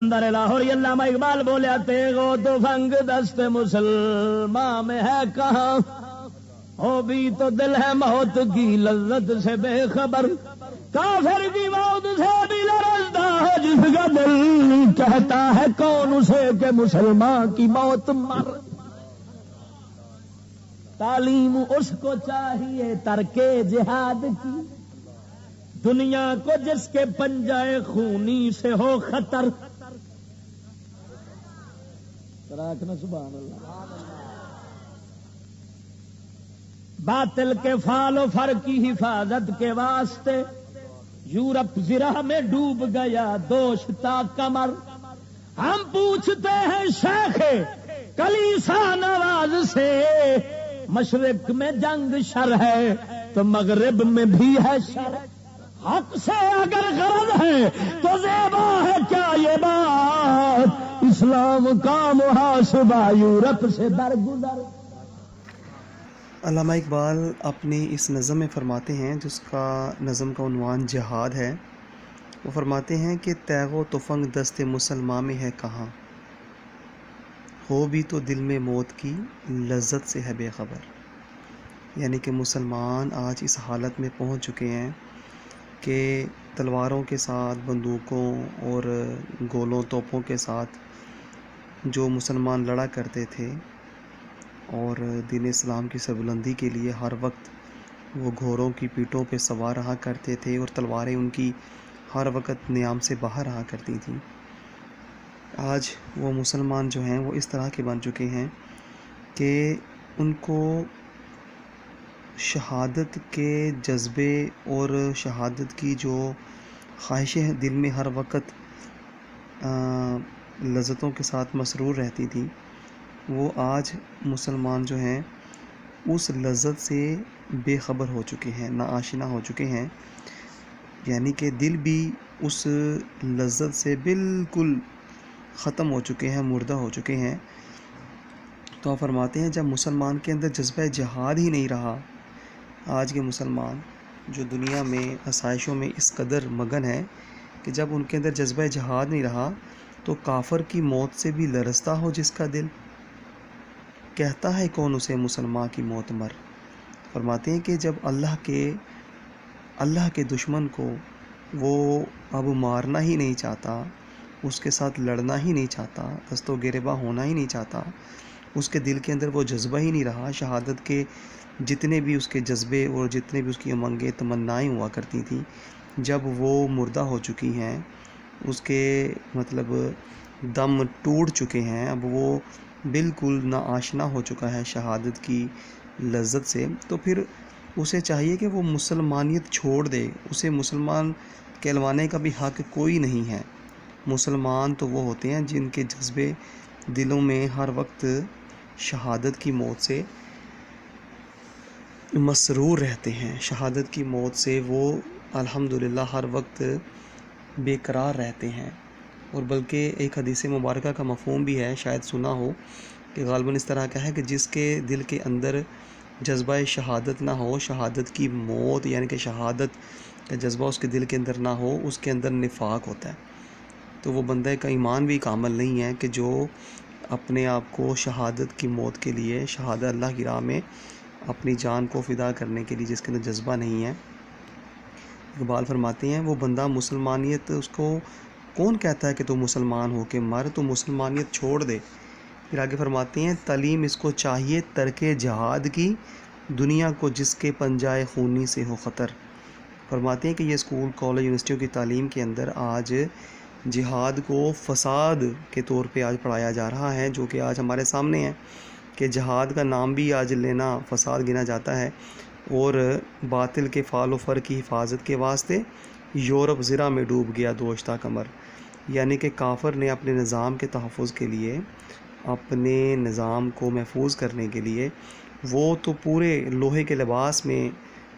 اندر لاہور علامہ اقبال بولیا تیغو تو فنگ دست مسلمان میں ہے کہاں ہو بھی تو دل ہے موت کی لذت سے بے خبر کافر کی موت سے بھی لرزتا ہے جس کا دل کہتا ہے کون اسے کہ مسلمان کی موت مر تعلیم اس کو چاہیے ترکے جہاد کی دنیا کو جس کے پنجائے خونی سے ہو خطر سبحان اللہ باطل کے فال و فر کی حفاظت کے واسطے یورپ زرہ میں ڈوب گیا دوشتا کمر ہم پوچھتے ہیں شیخ کلیسا نواز سے مشرق میں جنگ شر ہے تو مغرب میں بھی ہے شر حق سے اگر غرض ہے تو زیبا ہے کیا یہ بات اسلام کا محاسبہ یورپ سے درگزر۔ علامہ اقبال اپنی اس نظم میں فرماتے ہیں جس کا نظم کا عنوان جہاد ہے۔ وہ فرماتے ہیں کہ تیغ و تفنگ دست مسلمان میں ہے کہاں ہو بھی تو دل میں موت کی لذت سے ہے بے خبر، یعنی کہ مسلمان آج اس حالت میں پہنچ چکے ہیں کہ تلواروں کے ساتھ بندوقوں اور گولوں توپوں کے ساتھ جو مسلمان لڑا کرتے تھے اور دین اسلام کی سربلندی کے لیے ہر وقت وہ گھوڑوں کی پیٹوں پہ سوار رہا کرتے تھے اور تلواریں ان کی ہر وقت نیام سے باہر رہا کرتی تھیں، آج وہ مسلمان جو ہیں وہ اس طرح کے بن چکے ہیں کہ ان کو شہادت کے جذبے اور شہادت کی جو خواہشیں دل میں ہر وقت لذتوں کے ساتھ مسرور رہتی تھیں، وہ آج مسلمان جو ہیں اس لذت سے بے خبر ہو چکے ہیں، ناآشنا ہو چکے ہیں، یعنی کہ دل بھی اس لذت سے بالکل ختم ہو چکے ہیں، مردہ ہو چکے ہیں۔ تو آپ فرماتے ہیں جب مسلمان کے اندر جذبہ جہاد ہی نہیں رہا، آج کے مسلمان جو دنیا میں آسائشوں میں اس قدر مگن ہے کہ جب ان کے اندر جذبہ جہاد نہیں رہا تو کافر کی موت سے بھی لرزتا ہو جس کا دل کہتا ہے کون اسے مسلمان کی موت مر۔ فرماتے ہیں کہ جب اللہ کے دشمن کو وہ اب مارنا ہی نہیں چاہتا، اس کے ساتھ لڑنا ہی نہیں چاہتا، دست و گریباں ہونا ہی نہیں چاہتا، اس کے دل کے اندر وہ جذبہ ہی نہیں رہا، شہادت کے جتنے بھی اس کے جذبے اور جتنے بھی اس کی امنگیں تمنائیں ہوا کرتی تھیں جب وہ مردہ ہو چکی ہیں، اس کے مطلب دم ٹوٹ چکے ہیں، اب وہ بالکل ناآشنا ہو چکا ہے شہادت کی لذت سے، تو پھر اسے چاہیے کہ وہ مسلمانیت چھوڑ دے، اسے مسلمان کہلوانے کا بھی حق کوئی نہیں ہے۔ مسلمان تو وہ ہوتے ہیں جن کے جذبے دلوں میں ہر وقت شہادت کی موت سے مسرور رہتے ہیں، شہادت کی موت سے وہ الحمدللہ ہر وقت بے قرار رہتے ہیں۔ اور بلکہ ایک حدیث مبارکہ کا مفہوم بھی ہے، شاید سنا ہو، کہ غالباً اس طرح کا ہے کہ جس کے دل کے اندر جذبہ شہادت نہ ہو، شہادت کی موت یعنی کہ شہادت کا جذبہ اس کے دل کے اندر نہ ہو، اس کے اندر نفاق ہوتا ہے، تو وہ بندہ کا ایمان بھی کامل نہیں ہے کہ جو اپنے آپ کو شہادت کی موت کے لیے، شہادت اللہ کی راہ میں اپنی جان کو فدا کرنے کے لیے جس کے اندر جذبہ نہیں ہے۔ اقبال فرماتے ہیں وہ بندہ مسلمانیت، اس کو کون کہتا ہے کہ تو مسلمان ہو کے مر، تو مسلمانیت چھوڑ دے۔ پھر آگے فرماتے ہیں تعلیم اس کو چاہیے ترک جہاد کی دنیا کو جس کے پنجائے خونی سے ہو خطر۔ فرماتے ہیں کہ یہ اسکول کالج یونیورسٹیوں کی تعلیم کے اندر آج جہاد کو فساد کے طور پہ آج پڑھایا جا رہا ہے، جو کہ آج ہمارے سامنے ہے کہ جہاد کا نام بھی آج لینا فساد گنا جاتا ہے، اور باطل کے فال و فر کی حفاظت کے واسطے یورپ زرہ میں ڈوب گیا دوشتا کمر، یعنی کہ کافر نے اپنے نظام کے تحفظ کے لیے، اپنے نظام کو محفوظ کرنے کے لیے وہ تو پورے لوہے کے لباس میں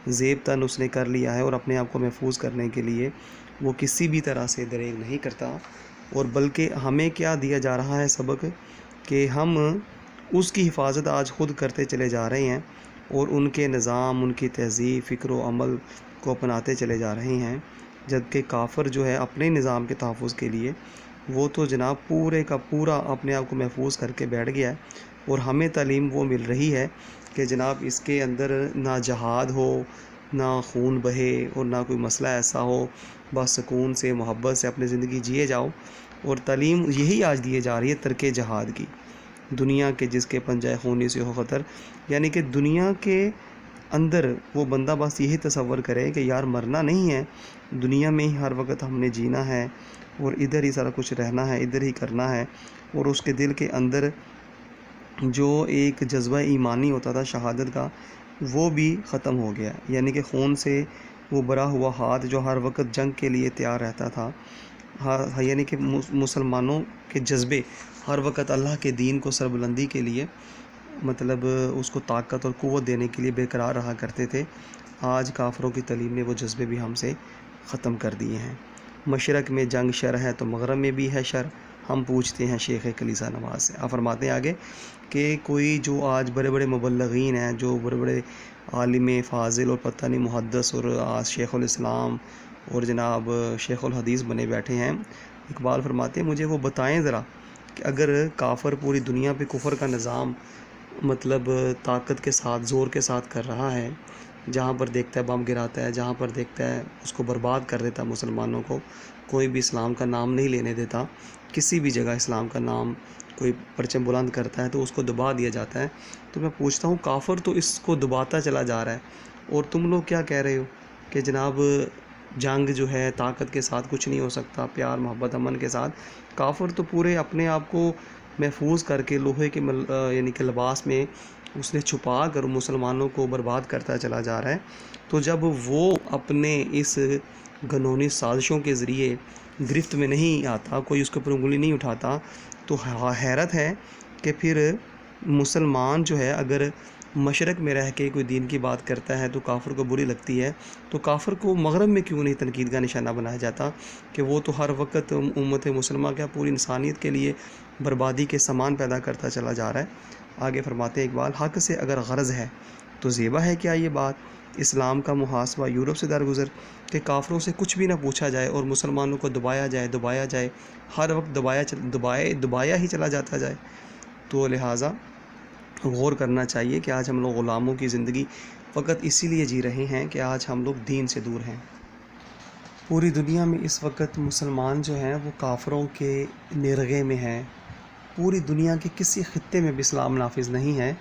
زیب تن اس نے کر لیا ہے، اور اپنے آپ کو محفوظ کرنے کے لیے وہ کسی بھی طرح سے دریغ نہیں کرتا، اور بلکہ ہمیں کیا دیا جا رہا ہے سبق کہ ہم اس کی حفاظت آج خود کرتے چلے جا رہے ہیں، اور ان کے نظام، ان کی تہذیب، فکر و عمل کو اپناتے چلے جا رہے ہیں، جبکہ کافر جو ہے اپنے نظام کے تحفظ کے لیے وہ تو جناب پورے کا پورا اپنے آپ کو محفوظ کر کے بیٹھ گیا ہے، اور ہمیں تعلیم وہ مل رہی ہے کہ جناب اس کے اندر نہ جہاد ہو، نہ خون بہے، اور نہ کوئی مسئلہ ایسا ہو، بس سکون سے محبت سے اپنی زندگی جیے جاؤ۔ اور تعلیم یہی آج دی جا رہی ہے، ترک جہاد کی۔ دنیا کے جس کے پنجہ خونی سے ہو خطر، یعنی کہ دنیا کے اندر وہ بندہ بس یہی تصور کرے کہ یار مرنا نہیں ہے، دنیا میں ہی ہر وقت ہم نے جینا ہے، اور ادھر ہی سارا کچھ رہنا ہے، ادھر ہی کرنا ہے۔ اور اس کے دل کے اندر جو ایک جذبہ ایمانی ہوتا تھا شہادت کا، وہ بھی ختم ہو گیا، یعنی کہ خون سے وہ بھرا ہوا ہاتھ جو ہر وقت جنگ کے لیے تیار رہتا تھا، یعنی کہ مسلمانوں کے جذبے ہر وقت اللہ کے دین کو سربلندی کے لیے، مطلب اس کو طاقت اور قوت دینے کے لیے برقرار رہا کرتے تھے۔ آج کافروں کی تعلیم نے وہ جذبے بھی ہم سے ختم کر دیے ہیں۔ مشرق میں جنگ شر ہے تو مغرب میں بھی ہے شر، ہم پوچھتے ہیں شیخ کلیسا نواز سے۔ آپ فرماتے ہیں آگے کہ کوئی جو آج بڑے بڑے مبلغین ہیں، جو بڑے بڑے عالم فاضل اور پتہ نہیں محدث اور آج شیخ الاسلام اور جناب شیخ الحدیث بنے بیٹھے ہیں، اقبال فرماتے ہیں مجھے وہ بتائیں ذرا کہ اگر کافر پوری دنیا پہ کفر کا نظام مطلب طاقت کے ساتھ زور کے ساتھ کر رہا ہے، جہاں پر دیکھتا ہے بم گراتا ہے، جہاں پر دیکھتا ہے اس کو برباد کر دیتا ہے، مسلمانوں کو کوئی بھی اسلام کا نام نہیں لینے دیتا، کسی بھی جگہ اسلام کا نام کوئی پرچم بلند کرتا ہے تو اس کو دبا دیا جاتا ہے، تو میں پوچھتا ہوں کافر تو اس کو دباتا چلا جا رہا ہے، اور تم لوگ کیا کہہ رہے ہو کہ جناب جنگ جو ہے طاقت کے ساتھ کچھ نہیں ہو سکتا، پیار محبت امن کے ساتھ۔ کافر تو پورے اپنے آپ کو محفوظ کر کے لوہے کے یعنی کہ لباس میں اس نے چھپا کر مسلمانوں کو برباد کرتا چلا جا رہا ہے۔ تو جب وہ اپنے اس گھنونی سازشوں کے ذریعے گرفت میں نہیں آتا، کوئی اس کے اوپر انگلی نہیں اٹھاتا، تو حیرت ہے کہ پھر مسلمان جو ہے اگر مشرق میں رہ کے کوئی دین کی بات کرتا ہے تو کافر کو بری لگتی ہے، تو کافر کو مغرب میں کیوں نہیں تنقید کا نشانہ بنایا جاتا کہ وہ تو ہر وقت امت مسلمہ کیا پوری انسانیت کے لیے بربادی کے سامان پیدا کرتا چلا جا رہا ہے۔ آگے فرماتے ہیں اقبال حق سے اگر غرض ہے تو زیبا ہے کیا یہ بات، اسلام کا محاسبہ یورپ سے درگزر، کہ کافروں سے کچھ بھی نہ پوچھا جائے اور مسلمانوں کو دبایا جائے، ہر وقت دبایا ہی چلا جاتا جائے۔ تو لہٰذا غور کرنا چاہیے کہ آج ہم لوگ غلاموں کی زندگی فقط اسی لیے جی رہے ہیں کہ آج ہم لوگ دین سے دور ہیں۔ پوری دنیا میں اس وقت مسلمان جو ہیں وہ کافروں کے نرغے میں ہیں، پوری دنیا کے کسی خطے میں بھی اسلام نافذ نہیں ہے۔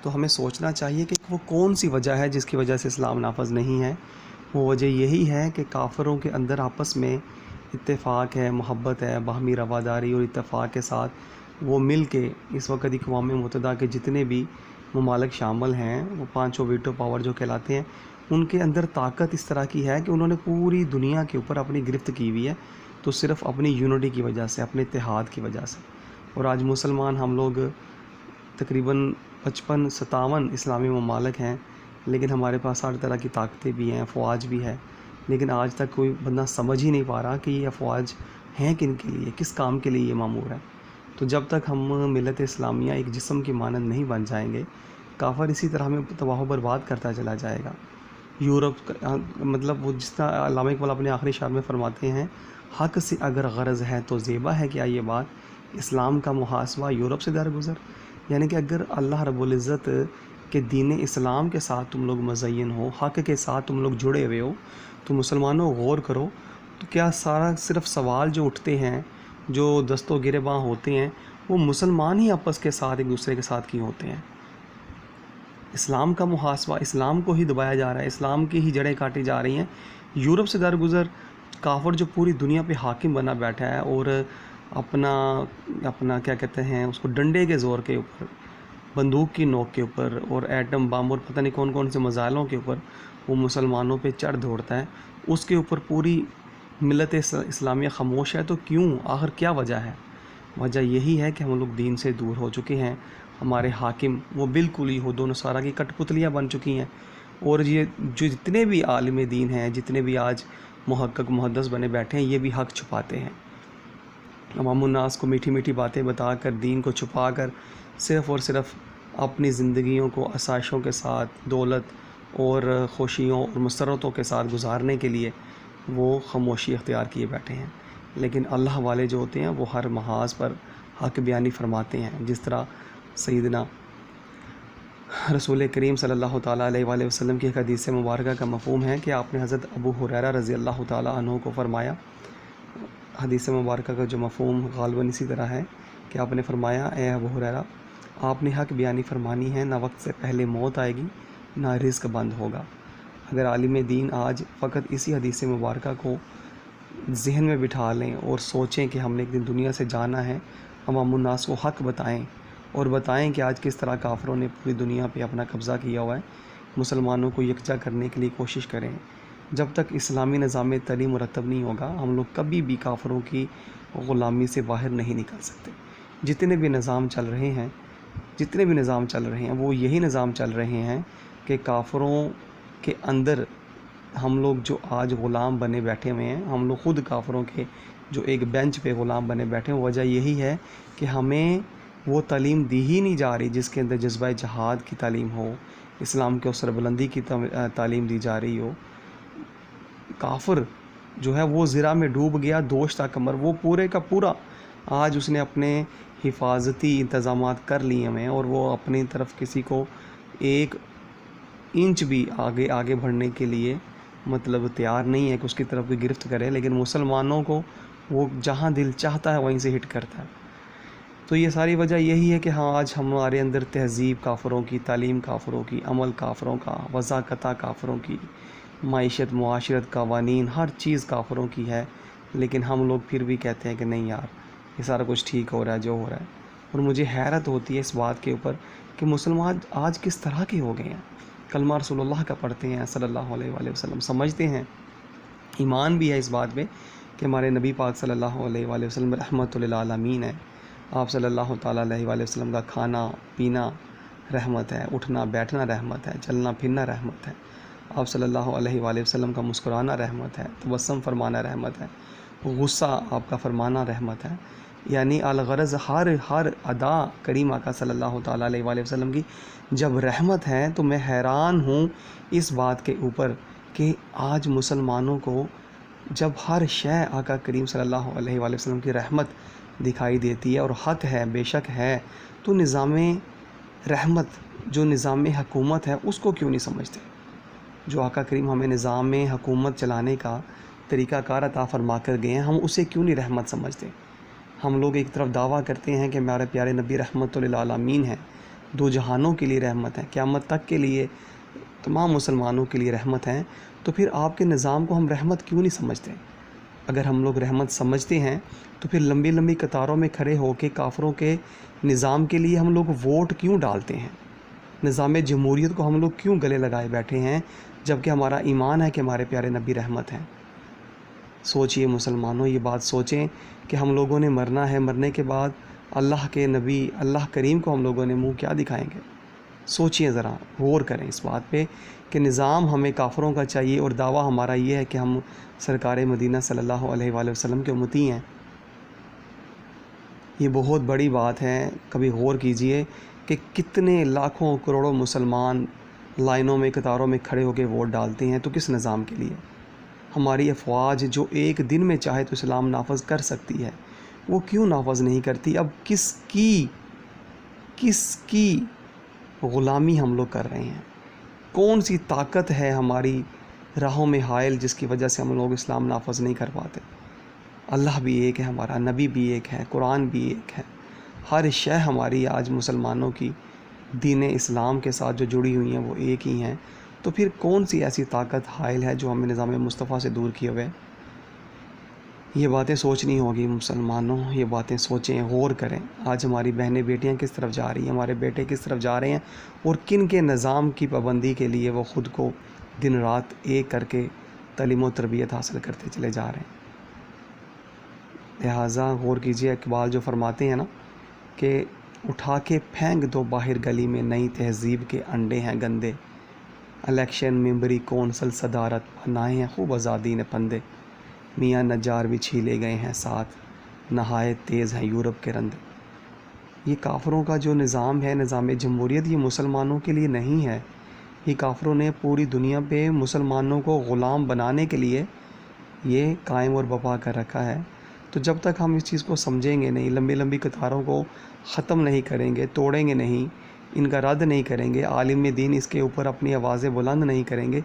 تو ہمیں سوچنا چاہیے کہ وہ کون سی وجہ ہے جس کی وجہ سے اسلام نافذ نہیں ہے۔ وہ وجہ یہی ہے کہ کافروں کے اندر آپس میں اتفاق ہے، محبت ہے، باہمی رواداری اور اتفاق کے ساتھ وہ مل کے اس وقت اقوام متحدہ کے جتنے بھی ممالک شامل ہیں، وہ پانچوں ویٹو پاور جو کہلاتے ہیں، ان کے اندر طاقت اس طرح کی ہے کہ انہوں نے پوری دنیا کے اوپر اپنی گرفت کی ہوئی ہے، تو صرف اپنی یونٹی کی وجہ سے، اپنے اتحاد کی وجہ سے۔ اور آج مسلمان ہم لوگ تقریباً 55-57 اسلامی ممالک ہیں، لیکن ہمارے پاس ہر طرح کی طاقتیں بھی ہیں، افواج بھی ہے، لیکن آج تک کوئی بندہ سمجھ ہی نہیں پا رہا کہ یہ افواج ہیں کن کے لیے، کس کام کے لیے یہ مامور ہے۔ تو جب تک ہم ملت اسلامیہ ایک جسم کی مانند نہیں بن جائیں گے، کافر اسی طرح ہمیں تباہ و برباد کرتا چلا جائے گا۔ یورپ مطلب وہ جس طرح علامہ اقبال اپنے آخری شعر میں فرماتے ہیں حق سے اگر غرض ہے تو زیبا ہے کیا یہ بات، اسلام کا محاسبہ یورپ سے درگزر، یعنی کہ اگر اللہ رب العزت کے دین اسلام کے ساتھ تم لوگ مزین ہو، حق کے ساتھ تم لوگ جڑے ہوئے ہو، تو مسلمانوں غور کرو، تو کیا سارا صرف سوال جو اٹھتے ہیں، جو دست و گریباں ہوتے ہیں، وہ مسلمان ہی آپس کے ساتھ ایک دوسرے کے ساتھ کیوں ہوتے ہیں؟ اسلام کا محاسبہ، اسلام کو ہی دبایا جا رہا ہے، اسلام کی ہی جڑیں کاٹی جا رہی ہیں۔ یورپ سے درگزر کافر جو پوری دنیا پہ حاکم بنا بیٹھا ہے اور اپنا کیا کہتے ہیں اس کو ڈنڈے کے زور کے اوپر، بندوق کی نوک کے اوپر اور ایٹم بم اور پتہ نہیں کون کون سے میزائلوں کے اوپر وہ مسلمانوں پہ چڑھ دوڑتا ہے، اس کے اوپر پوری ملت اسلامیہ خاموش ہے۔ تو کیوں؟ آخر کیا وجہ ہے؟ وجہ یہی ہے کہ ہم لوگ دین سے دور ہو چکے ہیں، ہمارے حاکم وہ بالکل یہود و نصارہ کی کٹ پتلیاں بن چکی ہیں، اور یہ جو جتنے بھی عالم دین ہیں، جتنے بھی آج محقق محدث بنے بیٹھے ہیں، یہ بھی حق چھپاتے ہیں۔ عوام الناس کو میٹھی میٹھی باتیں بتا کر، دین کو چھپا کر، صرف اور صرف اپنی زندگیوں کو آسائشوں کے ساتھ، دولت اور خوشیوں اور مسرتوں کے ساتھ گزارنے کے لیے وہ خاموشی اختیار کیے بیٹھے ہیں۔ لیکن اللہ والے جو ہوتے ہیں وہ ہر محاذ پر حق بیانی فرماتے ہیں. جس طرح سیدنا رسول کریم صلی اللہ تعالیٰ علیہ وآلہ وسلم کی ایک حدیث مبارکہ کا مفہوم ہے کہ آپ نے حضرت ابو ہریرہ رضی اللہ تعالیٰ عنہ کو فرمایا. حدیث مبارکہ کا جو مفہوم غالباً اسی طرح ہے کہ آپ نے فرمایا اے ابو ہریرہ آپ نے حق بیانی فرمانی ہے، نہ وقت سے پہلے موت آئے گی نہ رزق بند ہوگا. اگر عالم دین آج فقط اسی حدیث مبارکہ کو ذہن میں بٹھا لیں اور سوچیں کہ ہم نے ایک دن دنیا سے جانا ہے، عوام الناس کو حق بتائیں اور بتائیں کہ آج کس طرح کافروں نے پوری دنیا پہ اپنا قبضہ کیا ہوا ہے، مسلمانوں کو یکجا کرنے کے لیے کوشش کریں. جب تک اسلامی نظام تعلیم مرتب نہیں ہوگا ہم لوگ کبھی بھی کافروں کی غلامی سے باہر نہیں نکل سکتے. جتنے بھی نظام چل رہے ہیں وہ یہی نظام چل رہے ہیں کہ کافروں کے اندر ہم لوگ جو آج غلام بنے بیٹھے ہوئے ہیں، ہم لوگ خود کافروں کے جو ایک بینچ پہ غلام بنے بیٹھے ہیں. وجہ یہی ہے کہ ہمیں وہ تعلیم دی ہی نہیں جا رہی جس کے اندر جذبہ جہاد کی تعلیم ہو، اسلام کے سربلندی کی تعلیم دی جا رہی ہو. کافر جو ہے وہ زرا میں ڈوب گیا، دوش تا کمر، وہ پورے کا پورا آج اس نے اپنے حفاظتی انتظامات کر لیے ہیں اور وہ اپنی طرف کسی کو ایک انچ بھی آگے بڑھنے کے لیے مطلب تیار نہیں ہے کہ اس کی طرف کوئی گرفت کرے. لیکن مسلمانوں کو وہ جہاں دل چاہتا ہے وہیں سے ہٹ کرتا ہے. تو یہ ساری وجہ یہی ہے کہ ہاں آج ہمارے اندر تہذیب کافروں کی، تعلیم کافروں کی، عمل کافروں کا، وضاقتہ کافروں کی، معیشت، معاشرت، قوانین، ہر چیز کافروں کی ہے. لیکن ہم لوگ پھر بھی کہتے ہیں کہ نہیں یار یہ سارا کچھ ٹھیک ہو رہا ہے جو ہو رہا ہے. اور مجھے حیرت ہوتی ہے اس بات کے اوپر کہ مسلمان آج کس طرح کے ہو گئے ہیں. کلمہ رسول اللہ کا پڑھتے ہیں صلی اللہ علیہ وآلہ وسلم، سمجھتے ہیں، ایمان بھی ہے اس بات پہ کہ ہمارے نبی پاک صلی اللہ علیہ وآلہ وسلم رحمت للعالمین ہے. آپ صلی اللہ تعالیٰ علیہ وآلہ وسلم کا کھانا پینا رحمت ہے، اٹھنا بیٹھنا رحمت ہے، چلنا پھرنا رحمت ہے. آپ صلی اللہ علیہ وآلہ وسلم کا مسکرانا رحمت ہے، تبسم فرمانا رحمت ہے، غصہ آپ کا فرمانا رحمت ہے. یعنی الغرض ہر ادا کریم آقا صلی اللہ تعالیٰ علیہ وآلہ وسلم کی جب رحمت ہے تو میں حیران ہوں اس بات کے اوپر کہ آج مسلمانوں کو جب ہر شے آقا کریم صلی اللہ علیہ وآلہ وسلم کی رحمت دکھائی دیتی ہے اور حق ہے، بے شک ہے، تو نظام رحمت جو نظام حکومت ہے اس کو کیوں نہیں سمجھتے؟ جو آقا کریم ہمیں نظام حکومت چلانے کا طریقہ کار عطا فرما کر گئے ہیں، ہم اسے کیوں نہیں رحمت سمجھتے؟ ہم لوگ ایک طرف دعویٰ کرتے ہیں کہ ہمارے پیارے نبی رحمت للعالمین ہیں، دو جہانوں کے لیے رحمت ہے، قیامت تک کے لیے تمام مسلمانوں کے لیے رحمت ہیں. تو پھر آپ کے نظام کو ہم رحمت کیوں نہیں سمجھتے؟ اگر ہم لوگ رحمت سمجھتے ہیں تو پھر لمبی لمبی قطاروں میں کھڑے ہو کے کافروں کے نظام کے لیے ہم لوگ ووٹ کیوں ڈالتے ہیں؟ نظام جمہوریت کو ہم لوگ کیوں گلے لگائے بیٹھے ہیں جبکہ ہمارا ایمان ہے کہ ہمارے پیارے نبی رحمت ہیں؟ سوچئے مسلمانوں، یہ بات سوچیں کہ ہم لوگوں نے مرنا ہے، مرنے کے بعد اللہ کے نبی اللہ کریم کو ہم لوگوں نے منہ کیا دکھائیں گے؟ سوچئے ذرا، غور کریں اس بات پہ کہ نظام ہمیں کافروں کا چاہیے اور دعویٰ ہمارا یہ ہے کہ ہم سرکار مدینہ صلی اللہ علیہ وآلہ وسلم کے امتی ہیں. یہ بہت بڑی بات ہے. کبھی غور کیجئے کہ کتنے لاکھوں کروڑوں مسلمان لائنوں میں قطاروں میں کھڑے ہو کے ووٹ ڈالتے ہیں تو کس نظام کے لیے؟ ہماری افواج جو ایک دن میں چاہے تو اسلام نافذ کر سکتی ہے، وہ کیوں نافذ نہیں کرتی؟ اب کس کی غلامی ہم لوگ کر رہے ہیں؟ کون سی طاقت ہے ہماری راہوں میں حائل جس کی وجہ سے ہم لوگ اسلام نافذ نہیں کر پاتے؟ اللہ بھی ایک ہے، ہمارا نبی بھی ایک ہے، قرآن بھی ایک ہے، ہر شے ہماری آج مسلمانوں کی دین اسلام کے ساتھ جو جڑی ہوئی ہیں وہ ایک ہی ہیں. تو پھر کون سی ایسی طاقت حائل ہے جو ہمیں نظام مصطفیٰ سے دور کیے ہوئے؟ یہ باتیں سوچنی ہوگی مسلمانوں، یہ باتیں سوچیں، غور کریں. آج ہماری بہنیں بیٹیاں کس طرف جا رہی ہیں، ہمارے بیٹے کس طرف جا رہے ہیں اور کن کے نظام کی پابندی کے لیے وہ خود کو دن رات ایک کر کے تعلیم و تربیت حاصل کرتے چلے جا رہے ہیں. لہٰذا غور کیجئے، اقبال جو فرماتے ہیں نا کہ اٹھا کے پھینک دو باہر گلی میں، نئی تہذیب کے انڈے ہیں گندے، الیکشن ممبری کونسل صدارت بنائے ہیں خوب آزادی نے پندے، میاں نجار بھی چھیلے گئے ہیں ساتھ، نہایت تیز ہیں یورپ کے رندے. یہ کافروں کا جو نظام ہے، نظام جمہوریت، یہ مسلمانوں کے لیے نہیں ہے. یہ کافروں نے پوری دنیا پہ مسلمانوں کو غلام بنانے کے لیے یہ قائم اور برپا کر رکھا ہے. تو جب تک ہم اس چیز کو سمجھیں گے نہیں، لمبی لمبی قطاروں کو ختم نہیں کریں گے، توڑیں گے نہیں، ان کا رد نہیں کریں گے، عالم دین اس کے اوپر اپنی آوازیں بلند نہیں کریں گے،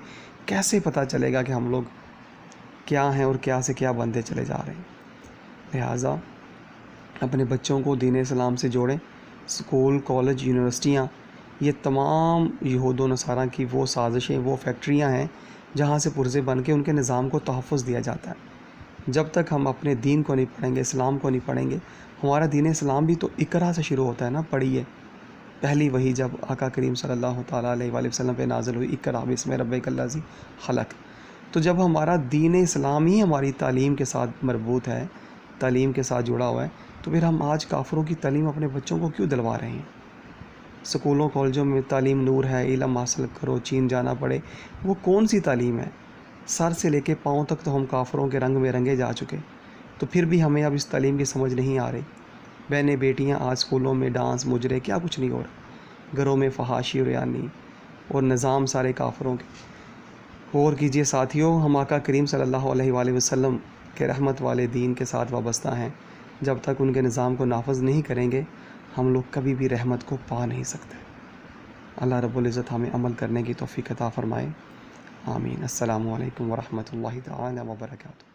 کیسے پتہ چلے گا کہ ہم لوگ کیا ہیں اور کیا سے کیا بنتے چلے جا رہے ہیں؟ لہٰذا اپنے بچوں کو دین اسلام سے جوڑیں۔ اسکول، کالج، یونیورسٹیاں، یہ تمام یہود و نصارہ کی وہ سازشیں، وہ فیکٹریاں ہیں جہاں سے پرزے بن کے ان کے نظام کو تحفظ دیا جاتا ہے۔ جب تک ہم اپنے دین کو نہیں پڑھیں گے، اسلام کو نہیں پڑھیں گے، ہمارا دین اسلام بھی تو اقرا سے شروع ہوتا ہے نا، پڑھیے۔ پہلی وہی جب آقا کریم صلی اللہ تعالیٰ علیہ وآلہ وسلم پہ نازل ہوئی، اقرا بسم ربک الذی خلق، تو جب ہمارا دین اسلام ہی ہماری تعلیم کے ساتھ مربوط ہے، تعلیم کے ساتھ جڑا ہوا ہے، تو پھر ہم آج کافروں کی تعلیم اپنے بچوں کو کیوں دلوا رہے ہیں؟ سکولوں کالجوں میں تعلیم نور ہے، علم حاصل کرو، چین جانا پڑے، وہ کون سی تعلیم ہے؟ سر سے لے کے پاؤں تک تو ہم کافروں کے رنگ میں رنگے جا چکے، تو پھر بھی ہمیں اب اس تعلیم کی سمجھ نہیں آ رہی۔ بہنیں بیٹیاں آج اسکولوں میں ڈانس، مجرے، کیا کچھ نہیں ہو رہا، گھروں میں فحاشی اور ریانی اور نظام سارے کافروں کے۔ غور کیجئے ساتھیوں، ہم آقا کریم صلی اللہ علیہ وآلہ وسلم کے رحمت والے دین کے ساتھ وابستہ ہیں، جب تک ان کے نظام کو نافذ نہیں کریں گے ہم لوگ کبھی بھی رحمت کو پا نہیں سکتے۔ اللہ رب العزت ہمیں عمل کرنے کی توفیق عطا فرمائے، آمین۔ السلام علیکم ورحمۃ اللہ تعالی وبرکاتہ۔